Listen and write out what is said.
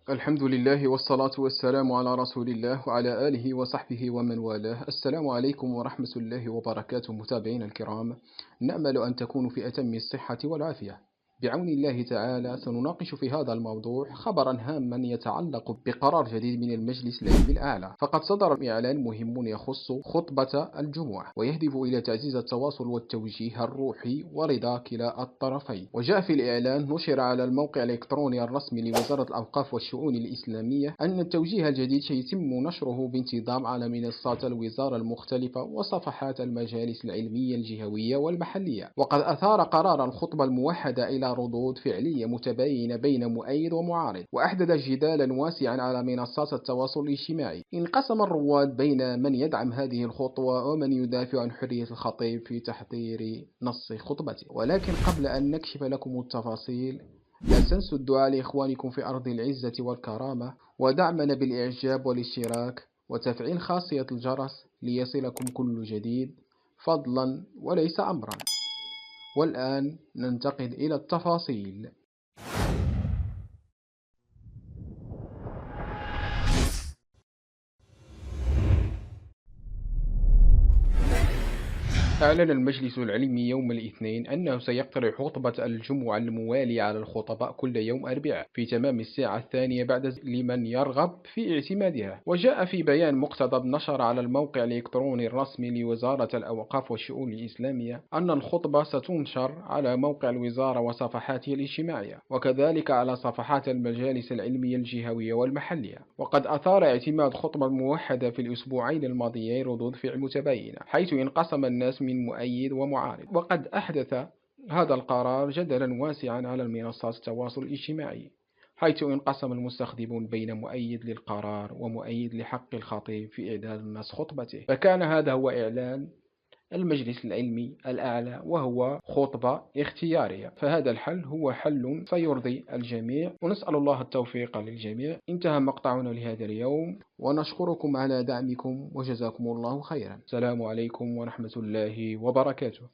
الحمد لله والصلاة والسلام على رسول الله وعلى آله وصحبه ومن والاه. السلام عليكم ورحمة الله وبركاته متابعينا الكرام. نأمل أن تكونوا في أتم الصحة والعافية. بعون الله تعالى سنناقش في هذا الموضوع خبرا هاما يتعلق بقرار جديد من المجلس العلمي الأعلى. فقد صدر إعلان مهم يخص خطبة الجمعة ويهدف إلى تعزيز التواصل والتوجيه الروحي ورضا كلا الطرفين. وجاء في الإعلان نشر على الموقع الإلكتروني الرسمي لوزارة الأوقاف والشؤون الإسلامية أن التوجيه الجديد سيتم نشره بانتظام على منصات الوزارة المختلفة وصفحات المجالس العلمية الجهوية والمحلية. وقد أثار قرار الخطبة الموحدة إلى ردود فعلية متباينة بين مؤيد ومعارض، وأحدث جدالا واسعا على منصات التواصل الاجتماعي. انقسم الرواد بين من يدعم هذه الخطوة ومن يدافع عن حرية الخطيب في تحضير نص خطبته. ولكن قبل أن نكشف لكم التفاصيل، لا تنسوا الدعاء لإخوانكم في أرض العزة والكرامة، ودعمنا بالإعجاب والاشتراك وتفعيل خاصية الجرس ليصلكم كل جديد، فضلا وليس أمرا. والآن ننتقل إلى التفاصيل. أعلن المجلس العلمي يوم الاثنين أنه سيقترح خطبة الجمعة الموالية على الخطباء كل يوم أربعاء في تمام الساعة الثانية بعد لمن يرغب في اعتمادها. وجاء في بيان مقتضب نشر على الموقع الإلكتروني الرسمي لوزارة الأوقاف والشؤون الإسلامية أن الخطبة ستنشر على موقع الوزارة وصفحاتها الاجتماعية، وكذلك على صفحات المجالس العلمية الجهوية والمحلية. وقد أثار اعتماد خطبة موحدة في الأسبوعين الماضيين ردود فعل متباينة، حيث انقسم الناس من مؤيد ومعارض. وقد أحدث هذا القرار جدلا واسعا على المنصات التواصل الاجتماعي، حيث انقسم المستخدمون بين مؤيد للقرار ومؤيد لحق الخطيب في إعداد النص خطبته. فكان هذا هو إعلان المجلس العلمي الأعلى، وهو خطبة اختيارية. فهذا الحل هو حل سيرضي الجميع، ونسأل الله التوفيق للجميع. انتهى مقطعنا لهذا اليوم، ونشكركم على دعمكم وجزاكم الله خيرا. السلام عليكم ورحمة الله وبركاته.